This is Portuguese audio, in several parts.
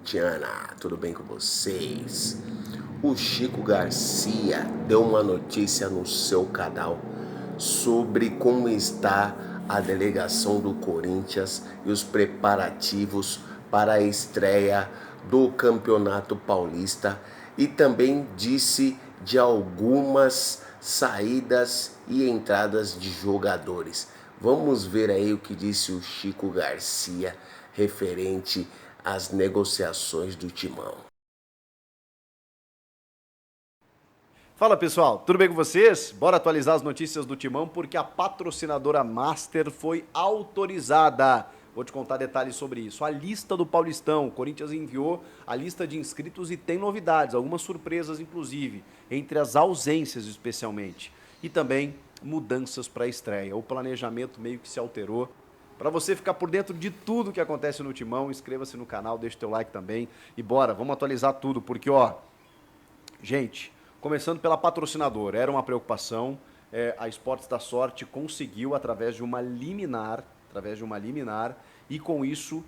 corintiana, tudo bem com vocês? O Chico Garcia deu uma notícia no seu canal sobre como está a delegação do Corinthians e os preparativos para a estreia do Campeonato Paulista e também disse de algumas saídas e entradas de jogadores. Vamos ver aí o que disse o Chico Garcia referente às negociações do Timão. Fala pessoal, tudo bem com vocês? Bora atualizar as notícias do Timão porque a patrocinadora Master foi autorizada. Vou te contar detalhes sobre isso. A lista do Paulistão, o Corinthians enviou a lista de inscritos e tem novidades, algumas surpresas inclusive, entre as ausências especialmente. E também mudanças para a estreia. O planejamento meio que se alterou. Para você ficar por dentro de tudo que acontece no Timão, inscreva-se no canal, deixa o teu like também. E bora, vamos atualizar tudo, porque ó, gente, começando pela patrocinadora, era uma preocupação, a Esportes da Sorte conseguiu através de uma liminar, e com isso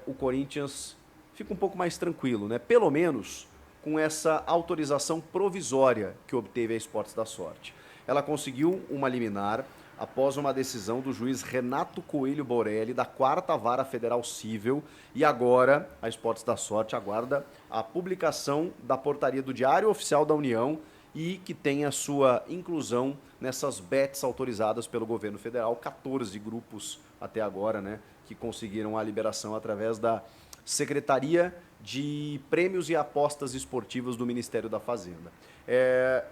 o Corinthians fica um pouco mais tranquilo, né? Pelo menos com essa autorização provisória que obteve a Esportes da Sorte. Ela conseguiu uma liminar após uma decisão do juiz Renato Coelho Borelli, da 4ª Vara Federal Cível, e agora a Esportes da Sorte aguarda a publicação da portaria do Diário Oficial da União e que tem a sua inclusão nessas bets autorizadas pelo governo federal, 14 grupos até agora, né, que conseguiram a liberação através da Secretaria de Prêmios e Apostas Esportivas do Ministério da Fazenda.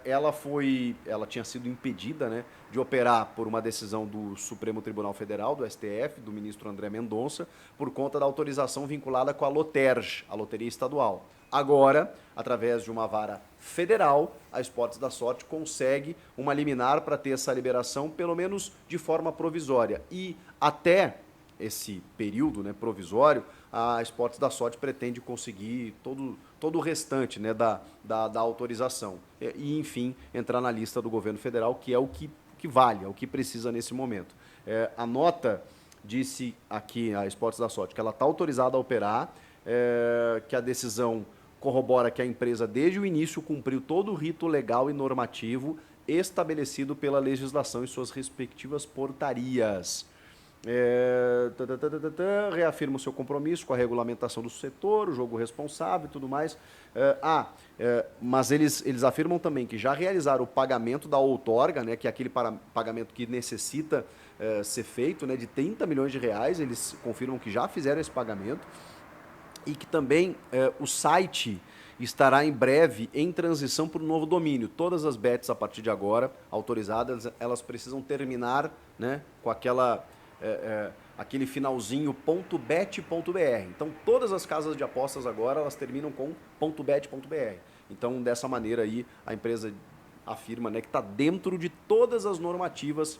Ela tinha sido impedida, né, de operar por uma decisão do Supremo Tribunal Federal, do STF, do ministro André Mendonça, por conta da autorização vinculada com a Loterj, a Loteria Estadual. Agora, através de uma vara federal, a Esportes da Sorte consegue uma liminar para ter essa liberação, pelo menos de forma provisória. E até esse período, né, provisório, a Esportes da Sorte pretende conseguir todo o restante, né, da autorização. E, enfim, entrar na lista do governo federal, que é o que vale, é o que precisa nesse momento. A nota disse aqui, a Esportes da Sorte, que ela está autorizada a operar, que a decisão corrobora que a empresa, desde o início, cumpriu todo o rito legal e normativo estabelecido pela legislação e suas respectivas portarias. Reafirma o seu compromisso com a regulamentação do setor, o jogo responsável e tudo mais. Mas eles afirmam também que já realizaram o pagamento da outorga, né, que é aquele pagamento que necessita ser feito, né, de 30 milhões de reais. Eles confirmam que já fizeram esse pagamento e que também o site estará em breve em transição para o novo domínio. Todas as bets a partir de agora, autorizadas, elas precisam terminar, né, com aquele finalzinho .bet.br. Então todas as casas de apostas agora elas terminam com .bet.br. Então dessa maneira aí a empresa afirma, né, que está dentro de todas as normativas,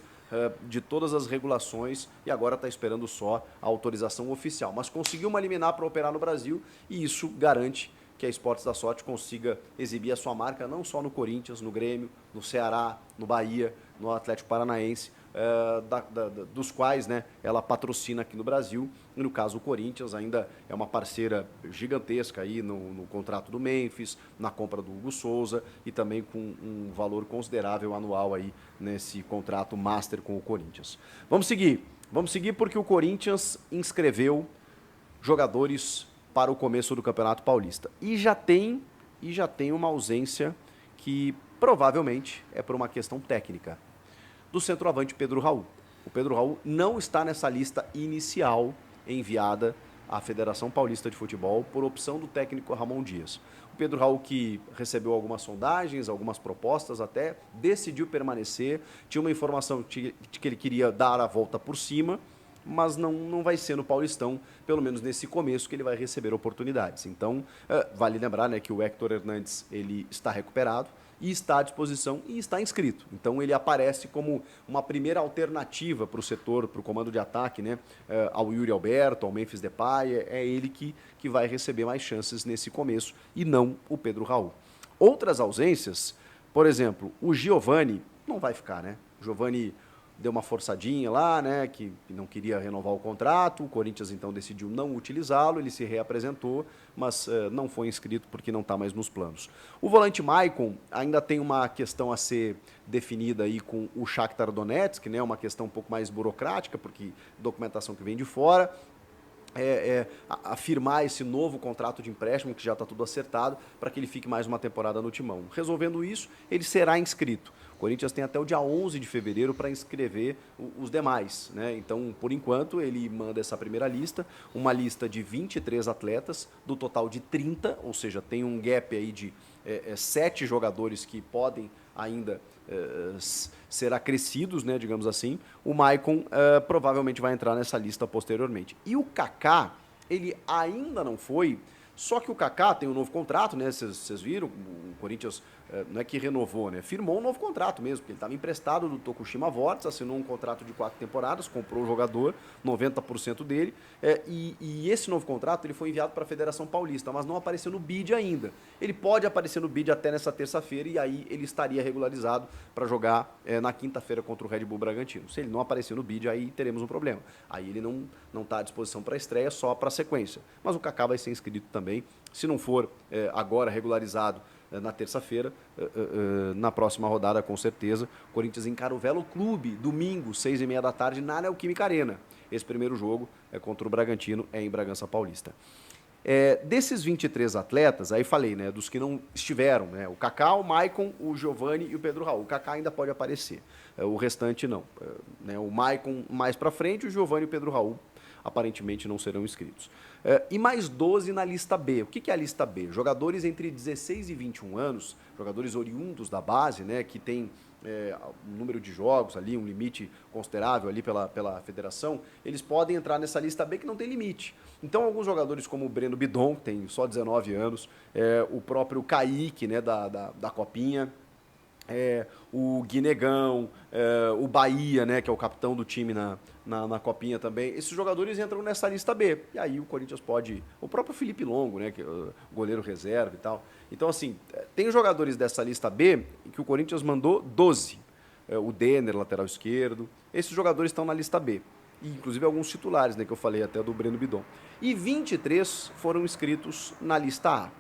de todas as regulações, e agora está esperando só a autorização oficial. Mas conseguiu uma liminar para operar no Brasil e isso garante que a Esportes da Sorte consiga exibir a sua marca não só no Corinthians, no Grêmio, no Ceará, no Bahia, no Atlético Paranaense, dos quais, né, ela patrocina aqui no Brasil. E no caso o Corinthians ainda é uma parceira gigantesca aí no contrato do Memphis, na compra do Hugo Souza e também com um valor considerável anual aí nesse contrato master com o Corinthians. Vamos seguir porque o Corinthians inscreveu jogadores para o começo do Campeonato Paulista. E já tem uma ausência que provavelmente é por uma questão técnica, do centroavante Pedro Raul. O Pedro Raul não está nessa lista inicial enviada à Federação Paulista de Futebol por opção do técnico Ramon Dias. O Pedro Raul, que recebeu algumas sondagens, algumas propostas até, decidiu permanecer, tinha uma informação de que ele queria dar a volta por cima, mas não vai ser no Paulistão, pelo menos nesse começo, que ele vai receber oportunidades. Então, vale lembrar, né, que o Héctor Hernandes ele está recuperado e está à disposição e está inscrito. Então, ele aparece como uma primeira alternativa para o setor, para o comando de ataque, né, ao Yuri Alberto, ao Memphis Depay. É ele que vai receber mais chances nesse começo e não o Pedro Raul. Outras ausências, por exemplo, o Giovani não vai ficar, né? O Giovani deu uma forçadinha lá, né, que não queria renovar o contrato, o Corinthians então decidiu não utilizá-lo, ele se reapresentou, mas não foi inscrito porque não está mais nos planos. O volante Maicon ainda tem uma questão a ser definida aí com o Shakhtar Donetsk, né, uma questão um pouco mais burocrática, porque documentação que vem de fora, afirmar esse novo contrato de empréstimo, que já está tudo acertado, para que ele fique mais uma temporada no Timão. Resolvendo isso, ele será inscrito. O Corinthians tem até o dia 11 de fevereiro para inscrever os demais, né? Então, por enquanto, ele manda essa primeira lista, uma lista de 23 atletas, do total de 30, ou seja, tem um gap aí de 7 jogadores que podem ainda ser acrescidos, né, digamos assim. O Maicon provavelmente vai entrar nessa lista posteriormente. E o Kaká, ele ainda não foi, só que o Kaká tem um novo contrato, né? Vocês viram, o Corinthians não é que renovou, né? Firmou um novo contrato mesmo, porque ele estava emprestado do Tokushima Vortis, assinou um contrato de 4 temporadas, comprou o jogador, 90% dele, e esse novo contrato ele foi enviado para a Federação Paulista, mas não apareceu no BID ainda. Ele pode aparecer no BID até nessa terça-feira e aí ele estaria regularizado para jogar na quinta-feira contra o Red Bull Bragantino. Se ele não aparecer no BID, aí teremos um problema. Aí ele não está à disposição para a estreia, só para a sequência. Mas o Kaká vai ser inscrito também, se não for agora regularizado na terça-feira, na próxima rodada, com certeza. O Corinthians encara o Velo Clube, domingo, 6h30 da tarde, na Neoquímica Arena. Esse primeiro jogo contra o Bragantino em Bragança Paulista. Desses 23 atletas, aí falei, né, dos que não estiveram, né, o Kaká, o Maicon, o Giovani e o Pedro Raul. O Kaká ainda pode aparecer, o restante não. Né, o Maicon mais para frente, o Giovani e o Pedro Raul aparentemente não serão inscritos. E mais 12 na lista B. O que é a lista B? Jogadores entre 16 e 21 anos, jogadores oriundos da base, né, que tem um número de jogos ali, um limite considerável ali pela federação, eles podem entrar nessa lista B que não tem limite. Então, alguns jogadores como o Breno Bidon, que tem só 19 anos, o próprio Kaique, né, da Copinha, o Guinegão, o Bahia, né, que é o capitão do time na Copinha também. Esses jogadores entram nessa lista B. E aí o Corinthians pode... O próprio Felipe Longo, né, que é o goleiro reserva e tal. Então, assim, tem jogadores dessa lista B que o Corinthians mandou 12. O Denner, lateral esquerdo. Esses jogadores estão na lista B. E, inclusive, alguns titulares, né, que eu falei até do Breno Bidon. E 23 foram inscritos na lista A.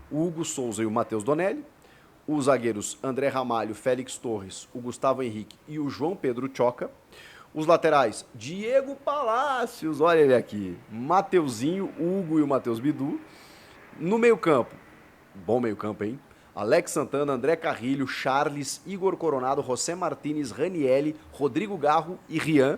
O Hugo Souza e o Matheus Donelli. Os zagueiros André Ramalho, Félix Torres, o Gustavo Henrique e o João Pedro Choca. Os laterais, Diego Palácios, olha ele aqui, Mateuzinho, Hugo e o Matheus Bidu. No meio-campo, bom meio-campo, hein? Alex Santana, André Carrilho, Charles, Igor Coronado, José Martínez, Ranielli, Rodrigo Garro e Rian.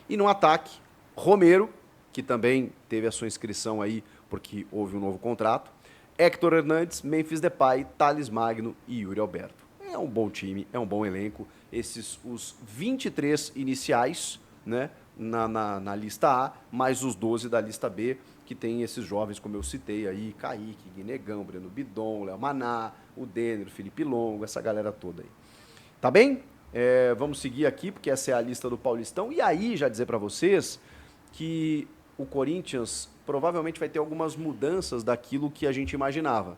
E no ataque, Romero, que também teve a sua inscrição aí porque houve um novo contrato. Héctor Hernandes, Memphis Depay, Thales Magno e Yuri Alberto. É um bom time, é um bom elenco. Esses, os 23 iniciais, né, na lista A, mais os 12 da lista B, que tem esses jovens, como eu citei aí, Kaique, Guinegão, Breno Bidon, Léo Maná, o Denner, o Felipe Longo, essa galera toda aí. Tá bem? Vamos seguir aqui, porque essa é a lista do Paulistão. E aí, já dizer para vocês que o Corinthians provavelmente vai ter algumas mudanças daquilo que a gente imaginava.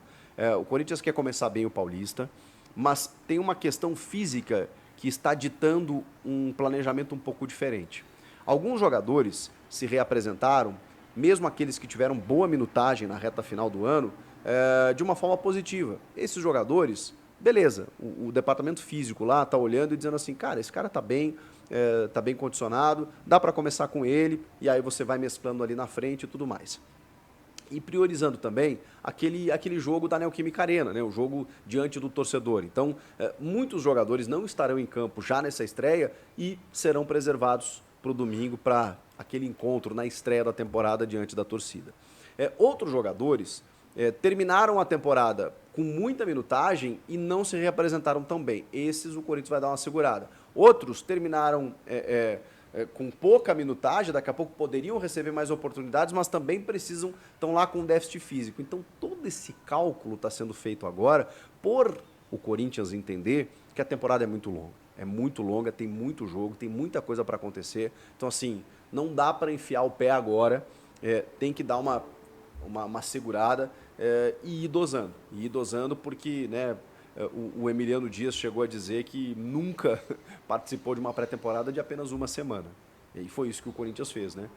O Corinthians quer começar bem o Paulista, mas tem uma questão física que está ditando um planejamento um pouco diferente. Alguns jogadores se reapresentaram, mesmo aqueles que tiveram boa minutagem na reta final do ano, de uma forma positiva. Esses jogadores, beleza, o departamento físico lá está olhando e dizendo assim, cara, esse cara está bem, tá bem condicionado, dá para começar com ele, e aí você vai mesclando ali na frente e tudo mais. E priorizando também aquele jogo da Neoquímica Arena, né? O jogo diante do torcedor. Então, muitos jogadores não estarão em campo já nessa estreia e serão preservados para o domingo, para aquele encontro na estreia da temporada diante da torcida. Outros jogadores terminaram a temporada com muita minutagem e não se reapresentaram tão bem. Esses o Corinthians vai dar uma segurada. Outros terminaram com pouca minutagem, daqui a pouco poderiam receber mais oportunidades, mas também estão lá com déficit físico. Então, todo esse cálculo está sendo feito agora por o Corinthians entender que a temporada é muito longa. É muito longa, tem muito jogo, tem muita coisa para acontecer. Então, assim, não dá para enfiar o pé agora, tem que dar uma segurada e ir dosando. E ir dosando porque, né, O Emiliano Dias chegou a dizer que nunca participou de uma pré-temporada de apenas uma semana. E foi isso que o Corinthians fez, né?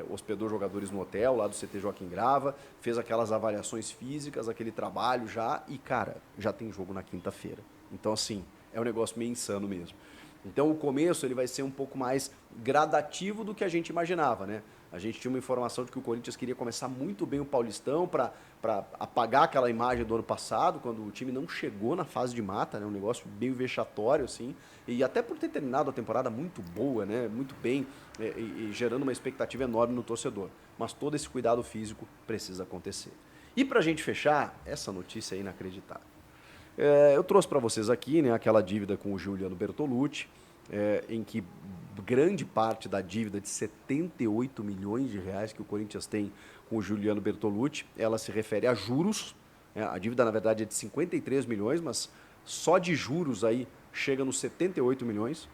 Hospedou jogadores no hotel lá do CT Joaquim Grava, fez aquelas avaliações físicas, aquele trabalho já, e cara, já tem jogo na quinta-feira. Então assim, é um negócio meio insano mesmo. Então o começo ele vai ser um pouco mais gradativo do que a gente imaginava, né? A gente tinha uma informação de que o Corinthians queria começar muito bem o Paulistão para apagar aquela imagem do ano passado, quando o time não chegou na fase de mata, né? Um negócio meio vexatório, assim. E até por ter terminado a temporada muito boa, né? Muito bem, e gerando uma expectativa enorme no torcedor. Mas todo esse cuidado físico precisa acontecer. E para a gente fechar, essa notícia é inacreditável. Eu trouxe para vocês aqui, né, aquela dívida com o Giuliano Bertolucci, em que grande parte da dívida de 78 milhões de reais que o Corinthians tem com o Giuliano Bertolucci, ela se refere a juros. A dívida, na verdade, é de 53 milhões, mas só de juros aí chega nos 78 milhões.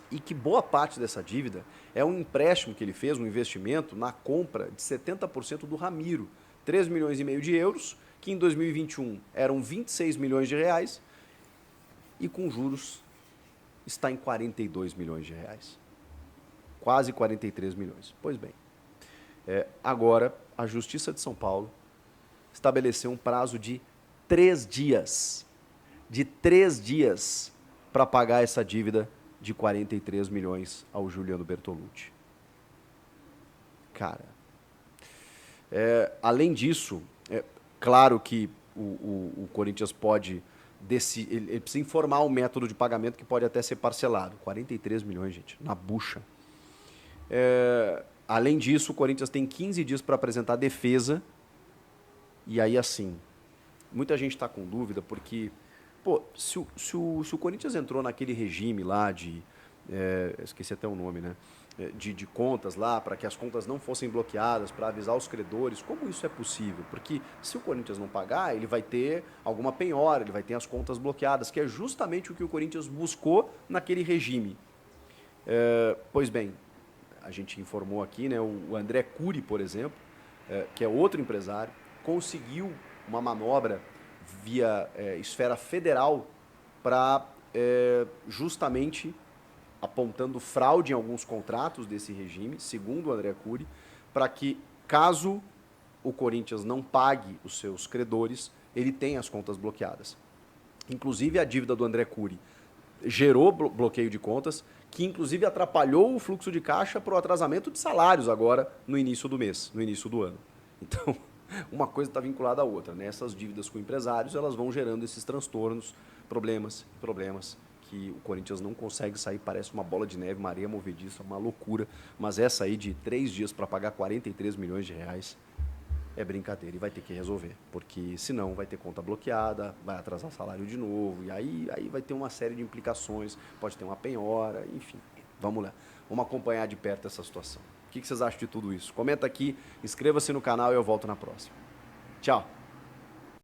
E que boa parte dessa dívida é um empréstimo que ele fez, um investimento na compra de 70% do Ramiro, 3 milhões e meio de euros, que em 2021 eram 26 milhões de reais, e com juros está em 42 milhões de reais. Quase 43 milhões. Pois bem, agora a Justiça de São Paulo estabeleceu um prazo de 3 dias. De 3 dias para pagar essa dívida de 43 milhões ao Giuliano Bertolucci. Cara, além disso, claro que o Corinthians pode ele precisa informar um método de pagamento que pode até ser parcelado. 43 milhões, gente, na bucha. Além disso, o Corinthians tem 15 dias para apresentar defesa. E aí, assim, muita gente está com dúvida porque, pô, se o Corinthians entrou naquele regime lá de... esqueci até o nome, né? De contas lá, para que as contas não fossem bloqueadas, para avisar os credores, como isso é possível? Porque se o Corinthians não pagar, ele vai ter alguma penhora, ele vai ter as contas bloqueadas, que é justamente o que o Corinthians buscou naquele regime. Pois bem, a gente informou aqui, né, o André Cury, por exemplo, que é outro empresário, conseguiu uma manobra via esfera federal para justamente apontando fraude em alguns contratos desse regime, segundo o André Cury, para que, caso o Corinthians não pague os seus credores, ele tenha as contas bloqueadas. Inclusive, a dívida do André Cury gerou bloqueio de contas, que inclusive atrapalhou o fluxo de caixa para o atrasamento de salários agora no início do mês, no início do ano. Então, uma coisa está vinculada à outra, né? Essas dívidas com empresários, elas vão gerando esses transtornos, problemas, que o Corinthians não consegue sair, parece uma bola de neve, uma areia movediça, uma loucura. Mas essa aí de 3 dias para pagar 43 milhões de reais é brincadeira e vai ter que resolver. Porque senão vai ter conta bloqueada, vai atrasar salário de novo, e aí vai ter uma série de implicações, pode ter uma penhora, enfim. Vamos lá, vamos acompanhar de perto essa situação. O que vocês acham de tudo isso? Comenta aqui, inscreva-se no canal e eu volto na próxima. Tchau!